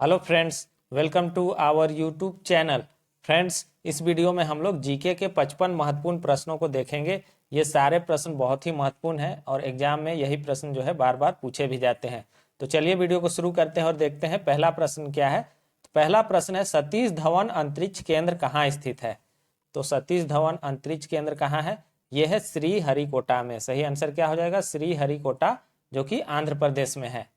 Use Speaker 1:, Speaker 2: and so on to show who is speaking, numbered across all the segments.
Speaker 1: Hello friends, welcome to our YouTube channel. Friends, इस video में हम लोग जीके के 55 महत्वपूर्ण प्रश्नों को देखेंगे। ये सारे प्रश्न बहुत ही महत्वपूर्ण हैं और एग्जाम में यही प्रश्न जो है बार बार पूछे भी जाते हैं। तो चलिए वीडियो को शुरू करते हैं और देखते हैं पहला प्रश्न क्या है। तो पहला प्रश्न है, सतीश धवन अंतरिक्ष केंद्र कहाँ स्थित है। तो सतीश धवन अंतरिक्ष केंद्र कहाँ है? यह है श्रीहरिकोटा में। सही आंसर क्या हो जाएगा? श्रीहरिकोटा, जो कि आंध्र प्रदेश में है।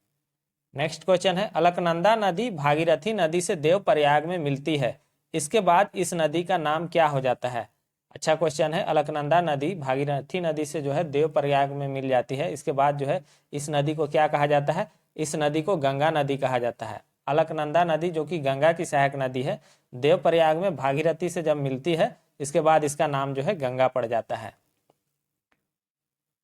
Speaker 1: नेक्स्ट क्वेश्चन है, अलकनंदा नदी भागीरथी नदी से देवप्रयाग में मिलती है, इसके बाद इस नदी का नाम क्या हो जाता है? अच्छा क्वेश्चन है। अलकनंदा नदी भागीरथी नदी से जो है देवप्रयाग में मिल जाती है, इसके बाद जो है इस नदी को क्या कहा जाता है? इस नदी को गंगा नदी कहा जाता है। अलकनंदा नदी जो कि गंगा की सहायक नदी है, देवप्रयाग में भागीरथी से जब मिलती है, इसके बाद इसका नाम जो है गंगा पड़ जाता है।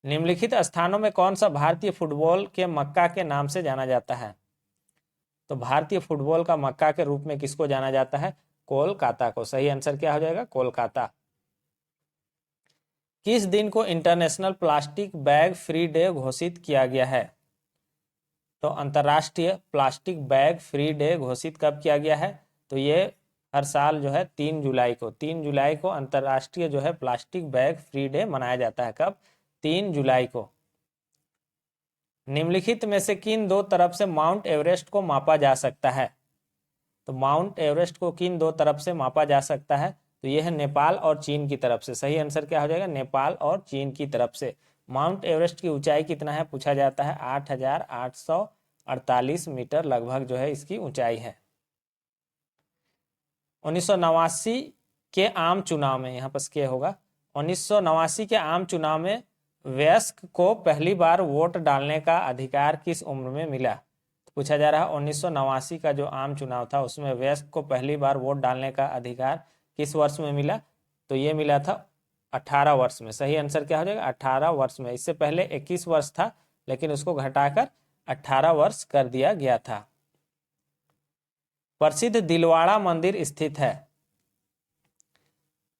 Speaker 1: निम्नलिखित स्थानों में कौन सा भारतीय फुटबॉल के मक्का के नाम से जाना जाता है? तो भारतीय फुटबॉल का मक्का के रूप में किसको जाना जाता है? कोलकाता को। सही आंसर क्या हो जाएगा? कोलकाता। किस दिन को international plastic bag free day घोषित किया गया है? तो अंतर्राष्ट्रीय प्लास्टिक बैग फ्री डे घोषित कब किया गया है? तो ये हर साल जो है 3 जुलाई को, 3 जुलाई को अंतर्राष्ट्रीय जो है प्लास्टिक बैग फ्री डे मनाया जाता है। कब? 3 जुलाई को। निम्नलिखित में से किन दो तरफ से माउंट एवरेस्ट को मापा जा सकता है? तो माउंट एवरेस्ट को किन दो तरफ से मापा जा सकता है? तो यह है नेपाल और चीन की तरफ से। सही आंसर क्या हो जाएगा? नेपाल और चीन की तरफ से। माउंट एवरेस्ट की ऊंचाई कितना है पूछा जाता है? 8,848 मीटर लगभग जो है इसकी ऊंचाई है। 1989 के आम चुनाव में, यहाँ पर क्या होगा? 1989 के आम चुनाव में वयस्क को पहली बार वोट डालने का अधिकार किस उम्र में मिला? तो पूछा जा रहा है 1989 का जो आम चुनाव था उसमें वयस्क को पहली बार वोट डालने का अधिकार किस वर्ष में मिला? तो ये मिला था 18 वर्ष में। सही आंसर क्या हो जाएगा? 18 वर्ष में। इससे पहले 21 वर्ष था, लेकिन उसको घटाकर 18 वर्ष कर दिया गया था। प्रसिद्ध दिलवाड़ा मंदिर स्थित है।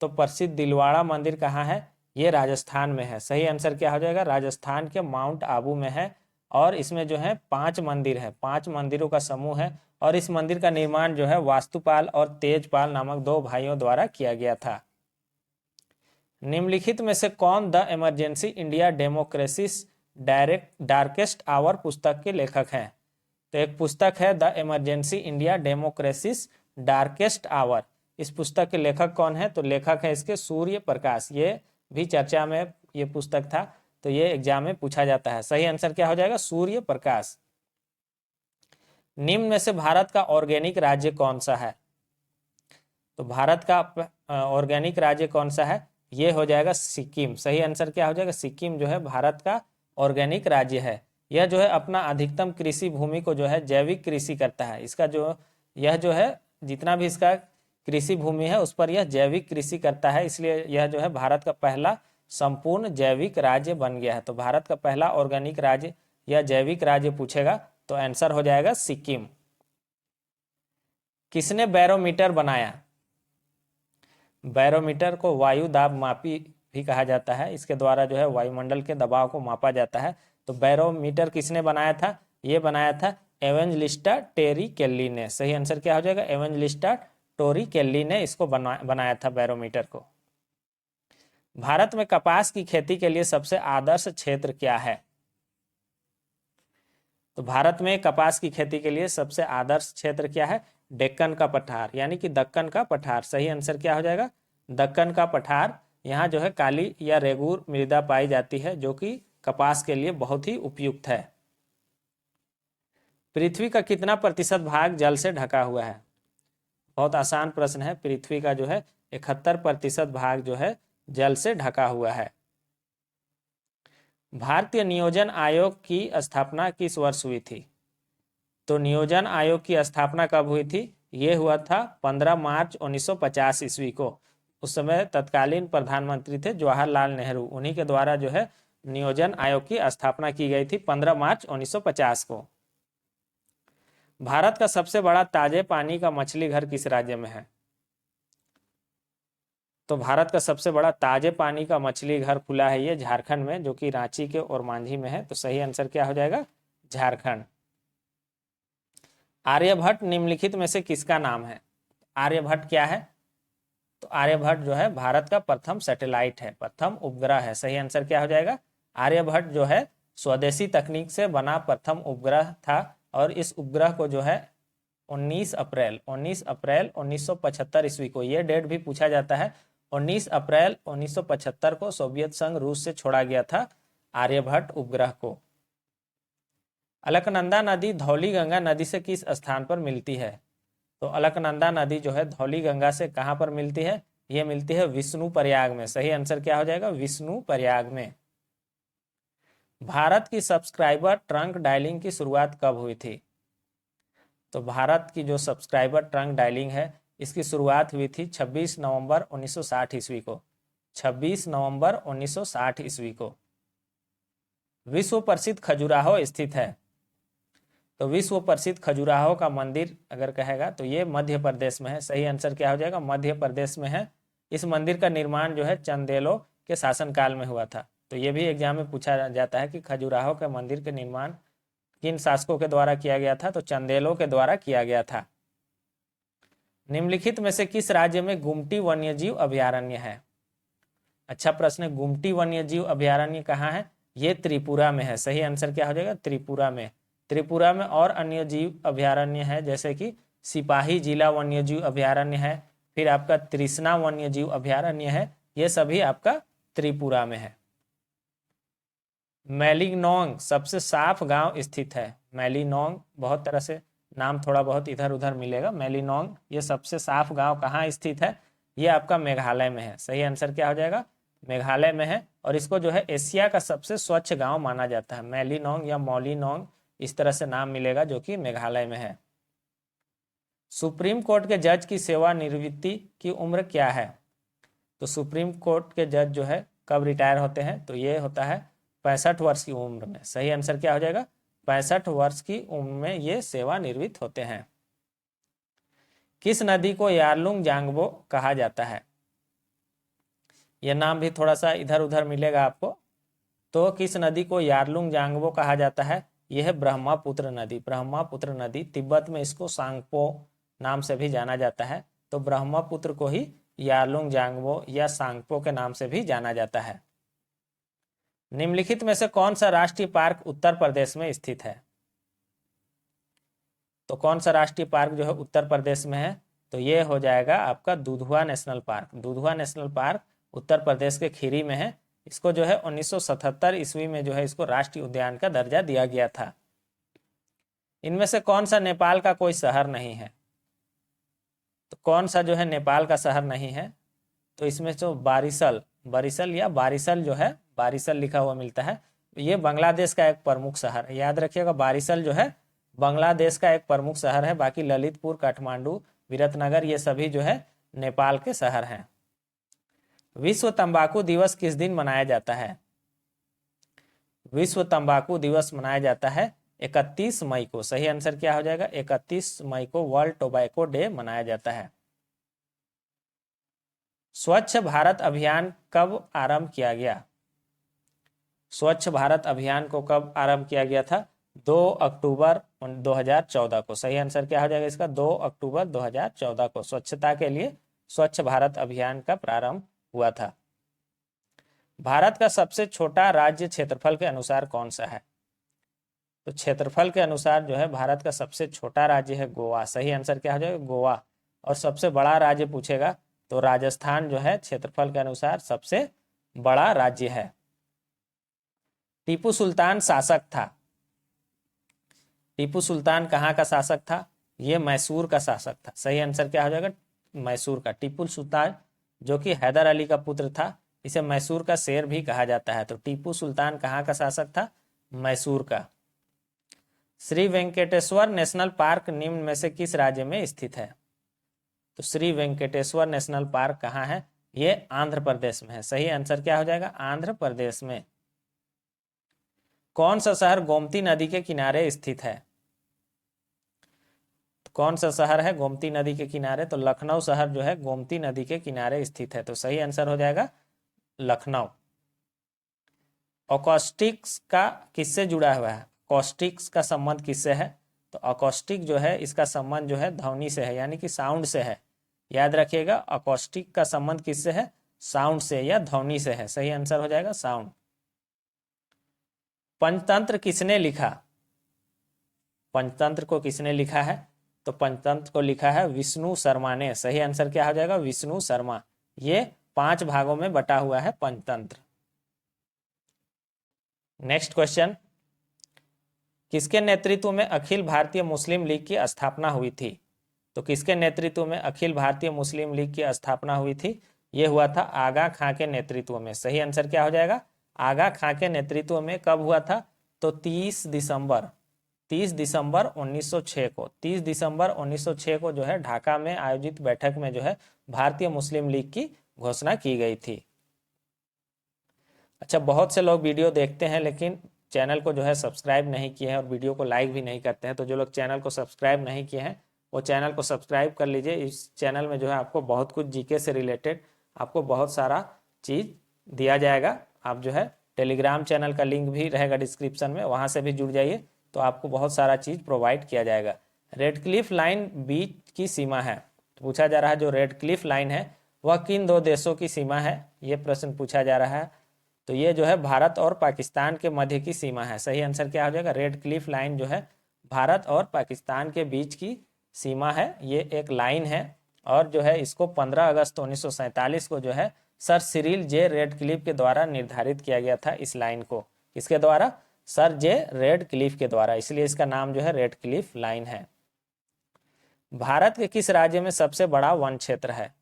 Speaker 1: तो प्रसिद्ध दिलवाड़ा मंदिर कहाँ है? ये राजस्थान में है। सही आंसर क्या हो जाएगा? राजस्थान के माउंट आबू में है और इसमें जो है 5 मंदिर है, 5 मंदिरों का समूह है और इस मंदिर का निर्माण जो है वास्तुपाल और तेजपाल नामक 2 भाइयों द्वारा किया गया था। निम्नलिखित में से कौन the emergency India democracies darkest hour पुस्तक के लेखक हैं? तो एक पुस्तक है the emergency India democracies darkest hour. इस पुस्तक के लेखक कौन है? तो लेखक है इसके सूर्य प्रकाश। ये भी चर्चा में ये पुस्तक था, तो ये एग्जाम में पूछा जाता है। सही आंसर क्या हो जाएगा? सूर्य प्रकाश। निम्न में से भारत का ऑर्गेनिक राज्य कौन सा है? तो भारत का ऑर्गेनिक राज्य कौन सा है? ये हो जाएगा सिक्किम। सही आंसर क्या हो जाएगा? सिक्किम जो है भारत का ऑर्गेनिक राज्य है। यह जो है अपना अधिकतम कृषि भूमि को जो है जैविक कृषि करता है। इसका जो यह जो है जितना भी इसका कृषि भूमि है उस पर यह जैविक कृषि करता है, इसलिए यह जो है भारत का पहला संपूर्ण जैविक राज्य बन गया है। तो भारत का पहला ऑर्गेनिक राज्य या जैविक राज्य पूछेगा तो आंसर हो जाएगा सिक्किम। किसने बैरोमीटर बनाया? बैरोमीटर को वायु दाब मापी भी कहा जाता है। इसके द्वारा जो है वायुमंडल के दबाव को मापा जाता है। तो बैरोमीटर किसने बनाया था? ये बनाया था एवेंजलिस्टा टेरी केल्ली ने। सही आंसर क्या हो जाएगा? एवेंजलिस्टा टोरी केल्ली ने इसको बनाया था बैरोमीटर को। भारत में कपास की खेती के लिए सबसे आदर्श क्षेत्र क्या है? तो भारत में कपास की खेती के लिए सबसे आदर्श क्षेत्र क्या है? डेक्कन का पठार, यानी कि दक्कन का पठार। सही आंसर क्या हो जाएगा? दक्कन का पठार। यहाँ जो है काली या रेगूर मृदा पाई जाती है, जो कि कपास के लिए बहुत ही उपयुक्त है। पृथ्वी का कितना प्रतिशत भाग जल से ढका हुआ है? बहुत आसान प्रश्न है। पृथ्वी का जो है 71% भाग जो है जल से ढका हुआ है। भारतीय नियोजन आयोग की स्थापना किस वर्ष हुई थी? तो नियोजन आयोग की स्थापना कब हुई थी? ये हुआ था 15 मार्च 1950 ईस्वी को। उस समय तत्कालीन प्रधानमंत्री थे जवाहरलाल नेहरू, उन्हीं के द्वारा जो है नियोजन आयोग की स्थापना की गई थी 15 मार्च 1950 को। भारत का सबसे बड़ा ताजे पानी का मछली घर किस राज्य में है? तो भारत का सबसे बड़ा ताजे पानी का मछली घर खुला है ये झारखंड में, जो कि रांची के ओरमांझी में है। तो सही आंसर क्या हो जाएगा? झारखंड। आर्यभट्ट निम्नलिखित में से किसका नाम है? आर्यभट्ट क्या है? तो आर्यभट्ट जो है भारत का प्रथम सैटेलाइट है, प्रथम उपग्रह है। सही आंसर क्या हो जाएगा? आर्यभट्ट जो है स्वदेशी तकनीक से बना प्रथम उपग्रह था और इस उपग्रह को जो है 19 अप्रैल 1975 ईस्वी को, ये डेट भी पूछा जाता है, 19 अप्रैल 1975 को सोवियत संघ रूस से छोड़ा गया था आर्यभट्ट उपग्रह को। अलकनंदा नदी धौलीगंगा नदी से किस स्थान पर मिलती है? तो अलकनंदा नदी जो है धौलीगंगा से कहां पर मिलती है? ये मिलती है विष्णुप्रयाग में। सही आंसर क्या हो जाएगा? विष्णुप्रयाग में। भारत की सब्सक्राइबर ट्रंक डायलिंग की शुरुआत कब हुई थी? तो भारत की जो सब्सक्राइबर ट्रंक डायलिंग है इसकी शुरुआत हुई थी 26 नवंबर 1960 ईस्वी को। 26 नवंबर 1960 ईस्वी को। विश्व प्रसिद्ध खजुराहो स्थित है? तो विश्व प्रसिद्ध खजुराहो का मंदिर अगर कहेगा तो ये मध्य प्रदेश में है। सही आंसर क्या हो जाएगा? मध्य प्रदेश में है। इस मंदिर का निर्माण जो है चंदेलों के शासनकाल में हुआ था। तो ये भी एग्जाम में पूछा जाता है कि खजुराहो के मंदिर के निर्माण किन शासकों के द्वारा किया गया था? तो चंदेलों के द्वारा किया गया था। निम्नलिखित में से किस राज्य में गुमटी वन्यजीव अभयारण्य है? अच्छा प्रश्न है। गुमटी वन्यजीव अभयारण्य कहाँ है? ये त्रिपुरा में है। सही आंसर क्या हो जाएगा? त्रिपुरा में। त्रिपुरा में और अन्य जीव अभयारण्य है जैसे कि सिपाही जिला वन्यजीव अभयारण्य है, फिर आपका तृष्णा वन्यजीव अभयारण्य है, ये सभी आपका त्रिपुरा में है। मैलिनोंग सबसे साफ गांव स्थित है? मैलिनोंग बहुत तरह से नाम थोड़ा बहुत इधर उधर मिलेगा। मैलिनोंग ये सबसे साफ गांव कहाँ स्थित है? ये आपका मेघालय में है। सही आंसर क्या हो जाएगा? मेघालय में है और इसको जो है एशिया का सबसे स्वच्छ गांव माना जाता है। मैलिनोंग या मौलिनोंग इस तरह से नाम मिलेगा जो कि मेघालय में है। सुप्रीम कोर्ट के जज की सेवानिवृत्ति की उम्र क्या है? तो सुप्रीम कोर्ट के जज जो है कब रिटायर होते हैं? तो ये होता है 65 वर्ष की उम्र में। सही आंसर क्या हो जाएगा? 65 वर्ष की उम्र में ये सेवानिवृत्त होते हैं। किस नदी को यारलुंग जांगबो कहा जाता है? यह नाम भी थोड़ा सा इधर उधर मिलेगा आपको। तो किस नदी को यारलुंग जांगबो कहा जाता है? यह है ब्रह्मपुत्र नदी। ब्रह्मपुत्र नदी, तिब्बत में इसको सांगपो नाम से भी जाना जाता है। तो ब्रह्मपुत्र को ही यारलुंग जांगबो या सांगपो के नाम से भी जाना जाता है। निम्नलिखित में से कौन सा राष्ट्रीय पार्क उत्तर प्रदेश में स्थित है? तो कौन सा राष्ट्रीय पार्क जो है उत्तर प्रदेश में है? तो ये हो जाएगा आपका Dudhwa National Park. Dudhwa National Park Uttar Pradesh के खीरी में है। इसको जो है 1977 ईस्वी में जो है इसको राष्ट्रीय उद्यान का दर्जा दिया गया था। इनमें से कौन सा नेपाल का कोई शहर नहीं है? तो कौन सा जो है नेपाल का शहर नहीं है? तो इसमें जो बारिसल या बारिसल जो है, बारिसल लिखा हुआ मिलता है, ये बांग्लादेश का एक प्रमुख शहर है। याद रखिएगा बारिसल जो है बांग्लादेश का एक प्रमुख शहर है। बाकी ललितपुर, काठमांडू, विरतनगर ये सभी जो है नेपाल के शहर हैं। विश्व तंबाकू दिवस किस दिन मनाया जाता है? विश्व तंबाकू दिवस मनाया जाता है 31 मई को। सही आंसर क्या हो जाएगा? 31 मई को वर्ल्ड टोबैको डे मनाया जाता है। स्वच्छ भारत अभियान कब आरंभ किया गया? स्वच्छ भारत अभियान को कब आरंभ किया गया था? 2 अक्टूबर 2014 को। सही आंसर क्या हो जाएगा इसका? 2 अक्टूबर 2014 को स्वच्छता के लिए स्वच्छ भारत अभियान का प्रारंभ हुआ था। भारत का सबसे छोटा राज्य क्षेत्रफल के अनुसार कौन सा है? तो क्षेत्रफल के अनुसार जो है भारत का सबसे छोटा राज्य है गोवा। सही आंसर क्या हो जाएगा? गोवा। और सबसे बड़ा राज्य पूछेगा तो राजस्थान जो है क्षेत्रफल के अनुसार सबसे बड़ा राज्य है। टीपू सुल्तान शासक था? टीपू सुल्तान कहाँ का शासक था? ये मैसूर का शासक था। सही आंसर क्या हो जाएगा? मैसूर का। टीपू सुल्तान जो कि हैदर अली का पुत्र था, इसे मैसूर का शेर भी कहा जाता है। तो टीपू सुल्तान कहाँ का शासक था? मैसूर का। श्री वेंकटेश्वर नेशनल पार्क निम्न में से किस राज्य में स्थित है? तो श्री वेंकटेश्वर नेशनल पार्क कहाँ है? ये आंध्र प्रदेश में है। सही आंसर क्या हो जाएगा? आंध्र प्रदेश में। कौन सा शहर गोमती नदी के किनारे स्थित है? तो कौन सा शहर है गोमती नदी के किनारे? तो लखनऊ शहर जो है गोमती नदी के किनारे स्थित है। तो सही आंसर हो जाएगा लखनऊ। ओकॉस्टिक्स का किससे जुड़ा हुआ है? ओकॉस्टिक्स का संबंध किससे है? तो अकॉस्टिक जो है इसका संबंध जो है ध्वनि से है, यानी कि साउंड से है। याद रखिएगा, अकॉस्टिक का संबंध किससे है? साउंड से या ध्वनि से है। सही आंसर हो जाएगा साउंड। पंचतंत्र किसने लिखा? पंचतंत्र को किसने लिखा है? तो पंचतंत्र को लिखा है विष्णु शर्मा ने। सही आंसर क्या हो जाएगा? विष्णु शर्मा। ये 5 भागों में बटा हुआ है पंचतंत्र। नेक्स्ट क्वेश्चन, किसके नेतृत्व में अखिल भारतीय मुस्लिम लीग की स्थापना हुई थी? तो किसके नेतृत्व में अखिल भारतीय मुस्लिम लीग की स्थापना हुई थी? यह हुआ था आगा खां के नेतृत्व में। सही आंसर क्या हो जाएगा? आगा खां के नेतृत्व में। कब हुआ था? तो 30 दिसंबर 1906 को 30 दिसंबर 1906 को जो है ढाका में आयोजित बैठक में जो है भारतीय मुस्लिम लीग की घोषणा की गई थी। अच्छा, बहुत से लोग वीडियो देखते हैं लेकिन चैनल को जो है सब्सक्राइब नहीं किए हैं और वीडियो को लाइक भी नहीं करते हैं। तो जो लोग चैनल को सब्सक्राइब नहीं किए हैं वो चैनल को सब्सक्राइब कर लीजिए। इस चैनल में जो है आपको बहुत कुछ जीके से रिलेटेड आपको बहुत सारा चीज़ दिया जाएगा। आप जो है टेलीग्राम चैनल का लिंक भी रहेगा डिस्क्रिप्शन में, वहाँ से भी जुड़ जाइए तो आपको बहुत सारा चीज़ प्रोवाइड किया जाएगा। रेड क्लिफ लाइन बीच की सीमा है। तो पूछा जा रहा है जो रेड क्लिफ लाइन है वह किन 2 देशों की सीमा है? ये प्रश्न पूछा जा रहा है। तो ये जो है भारत और पाकिस्तान के मध्य की सीमा है। सही आंसर क्या हो जाएगा? रेड क्लिफ लाइन जो है भारत और पाकिस्तान के बीच की सीमा है। ये एक लाइन है और जो है इसको 15 अगस्त 1947 को जो है सर सिरिल जे रेडक्लिफ के द्वारा निर्धारित किया गया था। इस लाइन को किसके द्वारा? सर जे रेडक्लिफ के द्वारा, इसलिए इसका नाम जो है रेडक्लिफ लाइन है। भारत के किस राज्य में सबसे बड़ा वन क्षेत्र है?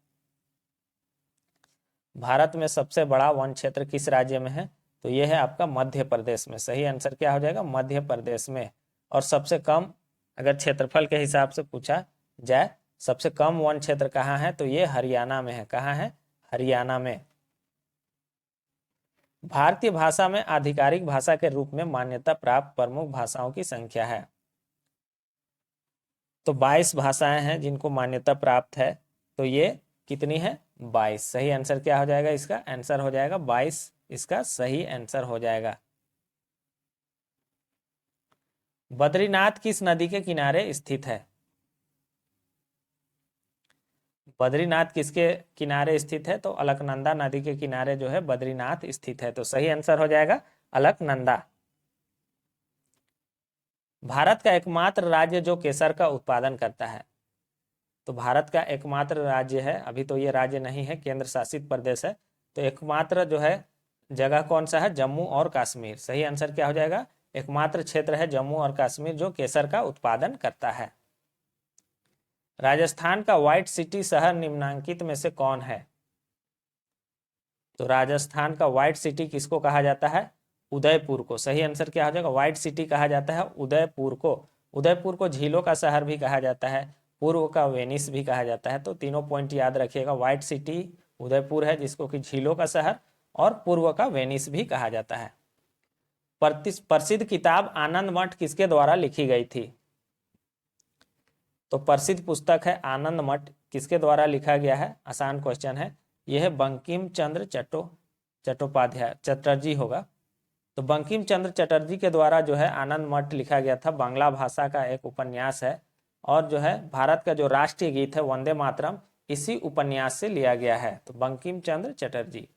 Speaker 1: भारत में सबसे बड़ा वन क्षेत्र किस राज्य में है? तो यह है आपका मध्य प्रदेश में। सही आंसर क्या हो जाएगा? मध्य प्रदेश में। और सबसे कम अगर क्षेत्रफल के हिसाब से पूछा जाए सबसे कम वन क्षेत्र कहाँ है? तो ये हरियाणा में है। कहाँ है? हरियाणा में। भारतीय भाषा में आधिकारिक भाषा के रूप में मान्यता प्राप्त प्रमुख भाषाओं की संख्या है। तो 22 भाषाएं हैं जिनको मान्यता प्राप्त है। तो ये कितनी है? 22। सही आंसर क्या हो जाएगा? इसका आंसर हो जाएगा 22। इसका सही आंसर हो जाएगा। बद्रीनाथ किस नदी के किनारे स्थित है? बद्रीनाथ किसके किनारे स्थित है? तो अलकनंदा नदी के किनारे जो है बद्रीनाथ स्थित है। तो सही आंसर हो जाएगा अलकनंदा। भारत का एकमात्र राज्य जो केसर का उत्पादन करता है। तो भारत का एकमात्र राज्य है, अभी तो ये राज्य नहीं है, केंद्र शासित प्रदेश है। तो एकमात्र जो है जगह कौन सा है? जम्मू और कश्मीर। सही आंसर क्या हो जाएगा? एकमात्र क्षेत्र है जम्मू और कश्मीर जो केसर का उत्पादन करता है। राजस्थान का व्हाइट सिटी शहर निम्नांकित में से कौन है? तो राजस्थान का व्हाइट सिटी किसको कहा जाता है? उदयपुर को। सही आंसर क्या हो जाएगा? व्हाइट सिटी कहा जाता है उदयपुर को। उदयपुर को झीलों का शहर भी कहा जाता है, पूर्व का वेनिस भी कहा जाता है। तो तीनों पॉइंट याद रखिएगा। व्हाइट सिटी उदयपुर है जिसको कि झीलों का शहर, और पूर्व का वेनिस भी कहा जाता है। प्रसिद्ध किताब आनंद मठ किसके द्वारा लिखी गई थी? तो प्रसिद्ध पुस्तक है आनंद मठ किसके द्वारा लिखा गया है? आसान क्वेश्चन है। यह है बंकिम चंद्र चट्टोपाध्याय, चटर्जी होगा। तो बंकिम चंद्र चटर्जी के द्वारा जो है आनंद मठ लिखा गया था। बांग्ला भाषा का एक उपन्यास है और जो है भारत का जो राष्ट्रीय गीत है वंदे मातरम इसी उपन्यास से लिया गया है। तो बंकिम चंद्र चटर्जी।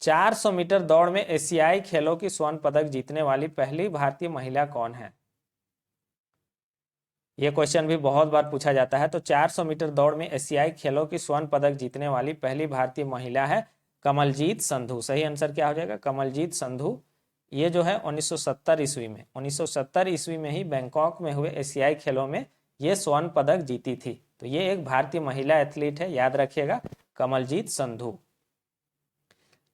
Speaker 1: 400 मीटर दौड़ में एशियाई खेलों की स्वर्ण पदक जीतने वाली पहली भारतीय महिला कौन है? ये क्वेश्चन भी बहुत बार पूछा जाता है। तो 400 मीटर दौड़ में एशियाई खेलों की स्वर्ण पदक जीतने वाली पहली भारतीय महिला है कमलजीत संधू। सही आंसर क्या हो जाएगा? कमलजीत संधू। ये जो है 1970 ईस्वी में 1970 ईस्वी में ही बैंकॉक में हुए एशियाई खेलों में ये स्वर्ण पदक जीती थी। तो ये एक भारतीय महिला एथलीट है, याद रखिएगा, कमलजीत संधू।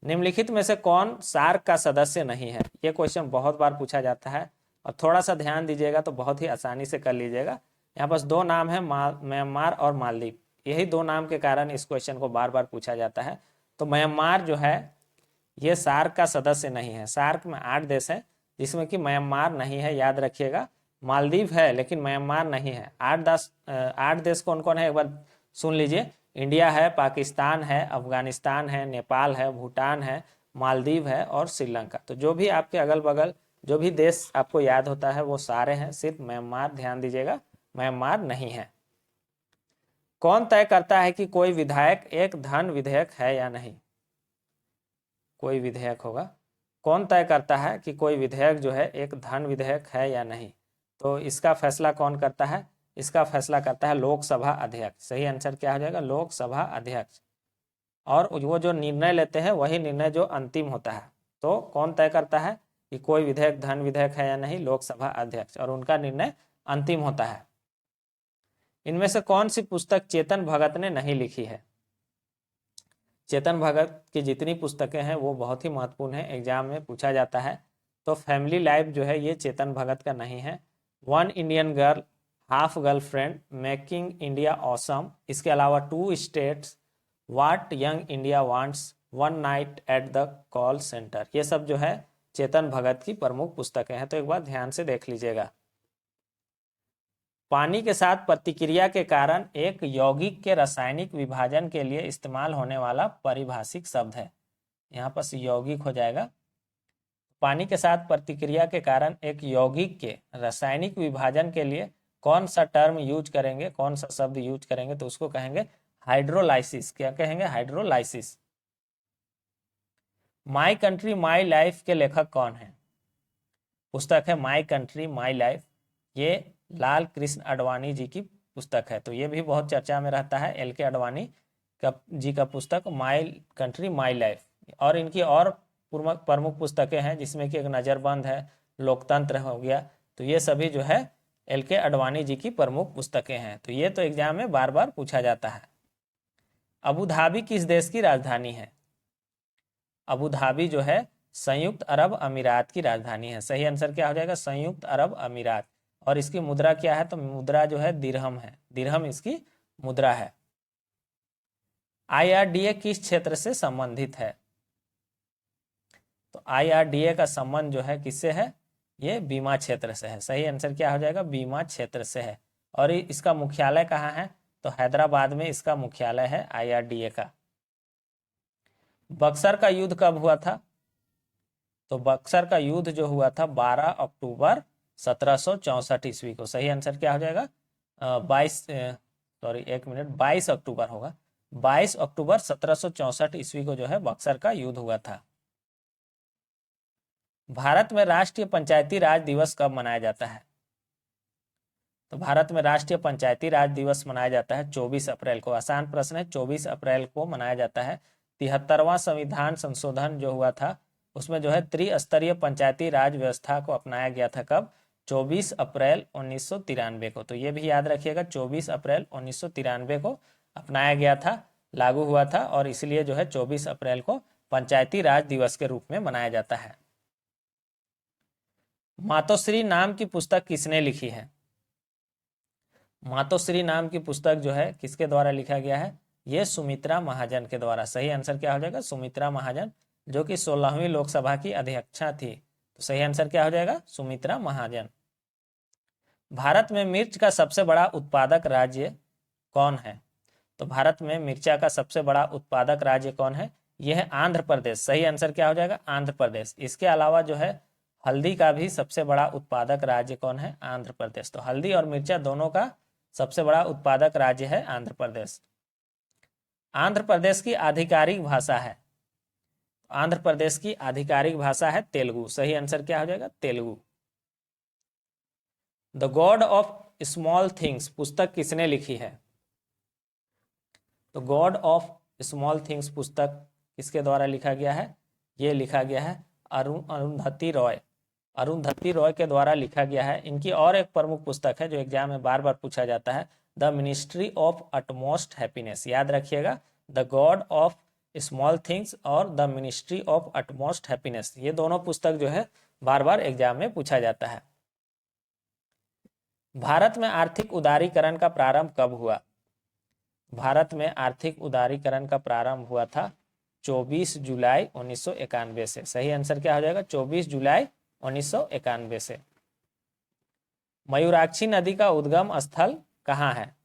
Speaker 1: निम्नलिखित में से कौन सार्क का सदस्य नहीं है? ये क्वेश्चन बहुत बार पूछा जाता है और थोड़ा सा ध्यान दीजिएगा तो बहुत ही आसानी से कर लीजिएगा। यहाँ पास 2 नाम है, म्यांमार और मालदीव। यही 2 नाम के कारण इस क्वेश्चन को बार बार पूछा जाता है। तो म्यांमार जो है ये सार्क का सदस्य नहीं है। सार्क में 8 देश है जिसमें कि म्यांमार नहीं है, याद रखिएगा। मालदीव है लेकिन म्यांमार नहीं है। 8 देश कौन कौन है एक बार सुन लीजिए। इंडिया है, पाकिस्तान है, अफगानिस्तान है, नेपाल है, भूटान है, मालदीव है और श्रीलंका। तो जो भी आपके अगल बगल जो भी देश आपको याद होता है वो सारे हैं, सिर्फ म्यांमार ध्यान दीजिएगा, म्यांमार नहीं है। कौन तय करता है कि कोई विधायक एक धन विधेयक है या नहीं? कोई विधेयक होगा, कौन तय करता है कि कोई विधेयक जो है एक धन विधेयक है या नहीं? तो इसका फैसला कौन करता है? इसका फैसला करता है लोकसभा अध्यक्ष। सही आंसर क्या हो जाएगा? लोकसभा अध्यक्ष। और वो जो निर्णय लेते हैं वही निर्णय जो अंतिम होता है। तो कौन तय करता है कि कोई विधेयक धन विधेयक है या नहीं? लोकसभा अध्यक्ष, और उनका निर्णय अंतिम होता है। इनमें से कौन सी पुस्तक चेतन भगत ने नहीं लिखी है? चेतन भगत की जितनी पुस्तकें हैं वो बहुत ही महत्वपूर्ण है, एग्जाम में पूछा जाता है। तो फैमिली लाइफ जो है ये चेतन भगत का नहीं है। One Indian girl, half girlfriend, making India awesome, इसके अलावा two states, what young India wants, one night at the call centre, ये सब जो है चेतन भगत की प्रमुख पुस्तकें हैं। तो एक बार ध्यान से देख लीजिएगा। पानी के साथ प्रतिक्रिया के कारण एक यौगिक के रासायनिक विभाजन के लिए इस्तेमाल होने वाला पारिभाषिक शब्द है। यहाँ पर यौगिक हो जाएगा। पानी के साथ प्रतिक्रिया के कारण एक यौगिक के रासायनिक विभाजन के लिए कौन सा टर्म यूज करेंगे, कौन सा शब्द यूज करेंगे? तो उसको कहेंगे हाइड्रोलाइसिस। क्या कहेंगे? Hydrolysis. My country my life के लेखक कौन है? पुस्तक है माई कंट्री माई लाइफ, ये लाल कृष्ण आडवाणी जी की पुस्तक है। तो ये भी बहुत चर्चा में रहता है, LK आडवाणी जी का पुस्तक माई कंट्री माई लाइफ। और इनकी और प्रमुख पुस्तकें हैं, जिसमें कि एक नज़रबंद है, लोकतंत्र हो गया। तो ये सभी जो है LK आडवाणी जी की प्रमुख पुस्तकें हैं। तो ये तो एग्जाम में बार बार पूछा जाता है। अबू धाबी किस देश की राजधानी है? अबू धाबी जो है संयुक्त अरब अमीरात की राजधानी है। सही आंसर क्या हो जाएगा? संयुक्त अरब अमीरात। और इसकी मुद्रा क्या है? तो मुद्रा जो है दिरहम है, दिरहम इसकी मुद्रा है। IRDA किस क्षेत्र से संबंधित है? तो IRDA का संबंध जो है किससे है? ये बीमा क्षेत्र से है। सही आंसर क्या हो जाएगा? बीमा क्षेत्र से है। और इसका मुख्यालय कहाँ है? तो हैदराबाद में इसका मुख्यालय है IRDA का। बक्सर का युद्ध कब हुआ था? तो बक्सर का युद्ध जो हुआ था 12 अक्टूबर 1764 ईस्वी को। सही आंसर क्या हो जाएगा? 22 अक्टूबर होगा। 22 अक्टूबर 1764 ईस्वी को जो है बक्सर का युद्ध हुआ था। भारत में राष्ट्रीय पंचायती राज दिवस कब मनाया जाता है? तो भारत में राष्ट्रीय पंचायती राज दिवस मनाया जाता है 24 अप्रैल को। आसान प्रश्न है, 24 अप्रैल को मनाया जाता है। 73वां संविधान संशोधन जो हुआ था उसमें जो है त्रिस्तरीय पंचायती राज व्यवस्था को अपनाया गया था। कब? 24 अप्रैल 1993 को। तो ये भी याद रखिएगा, 24 अप्रैल 1993 को अपनाया गया था, लागू हुआ था, और इसलिए जो है 24 अप्रैल को पंचायती राज दिवस के रूप में मनाया जाता है। मातोश्री नाम की पुस्तक किसने लिखी है? मातोश्री नाम की पुस्तक जो है किसके द्वारा लिखा गया है? ये सुमित्रा महाजन के द्वारा। सही आंसर क्या हो जाएगा? सुमित्रा महाजन, जो कि 16वीं लोकसभा की अध्यक्षा थी। तो सही आंसर क्या हो जाएगा? सुमित्रा महाजन। भारत में मिर्च का सबसे बड़ा उत्पादक राज्य कौन है? तो भारत में मिर्चा का सबसे बड़ा उत्पादक राज्य कौन है? यह है आंध्र प्रदेश। सही आंसर क्या हो जाएगा? आंध्र प्रदेश। इसके अलावा जो है हल्दी का भी सबसे बड़ा उत्पादक राज्य कौन है? आंध्र प्रदेश। तो हल्दी और मिर्चा दोनों का सबसे बड़ा उत्पादक राज्य है आंध्र प्रदेश। आंध्र प्रदेश की आधिकारिक भाषा है? आंध्र प्रदेश की आधिकारिक भाषा है तेलुगु। सही आंसर क्या हो जाएगा? Telugu. The God of Small things पुस्तक किसने लिखी है? तो गॉड ऑफ स्मॉल थिंग्स पुस्तक किसके द्वारा लिखा गया है? ये लिखा गया है अरुंधति रॉय। अरुंधति रॉय के द्वारा लिखा गया है। इनकी और एक प्रमुख पुस्तक है जो एग्जाम में बार बार पूछा जाता है, The Ministry of Utmost Happiness. याद रखिएगा, The God of Small Things और The Ministry of Utmost Happiness, ये दोनों पुस्तक जो है बार बार एग्जाम में पूछा जाता है। भारत में आर्थिक उदारीकरण का प्रारंभ कब हुआ? भारत में आर्थिक उदारीकरण का प्रारंभ हुआ था 24 जुलाई 1991 से। सही आंसर क्या हो जाएगा? 24 जुलाई 1991 से। मयूराक्षी नदी का उद्गम स्थल कहाँ है?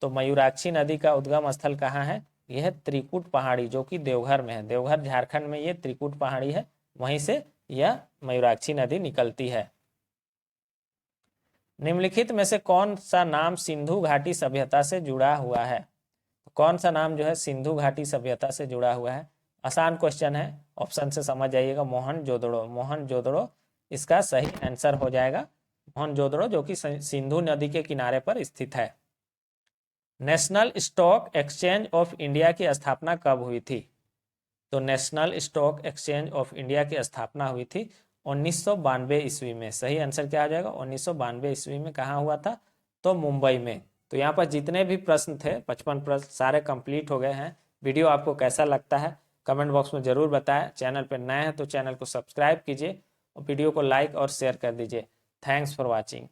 Speaker 1: तो मयूराक्षी नदी का उद्गम स्थल कहाँ है? यह त्रिकुट पहाड़ी, जो कि देवघर में है। देवघर झारखंड में ये त्रिकुट पहाड़ी है, वहीं से यह मयूराक्षी नदी निकलती है। निम्नलिखित में से कौन सा नाम सिंधु घाटी सभ्यता से जुड़ा हुआ है? कौन सा नाम जो है सिंधु घाटी सभ्यता से जुड़ा हुआ है? आसान क्वेश्चन है, ऑप्शन से समझ जाइएगा। मोहनजोदड़ो, मोहनजोदड़ो इसका सही आंसर हो जाएगा। मोहनजोदड़ो जो कि सिंधु नदी के किनारे पर स्थित है। National stock exchange of India की स्थापना कब हुई थी? तो national stock exchange of India की स्थापना हुई थी 1992 ईस्वी में। सही आंसर क्या हो जाएगा? 1992 ईस्वी में। कहाँ हुआ था? तो मुंबई में। तो यहाँ पर जितने भी प्रश्न थे 55 प्रश्न सारे कंप्लीट हो गए हैं। वीडियो आपको कैसा लगता है कमेंट बॉक्स में ज़रूर बताएं। चैनल पर नए हैं तो चैनल को सब्सक्राइब कीजिए और वीडियो को लाइक और शेयर कर दीजिए। Thanks for watching.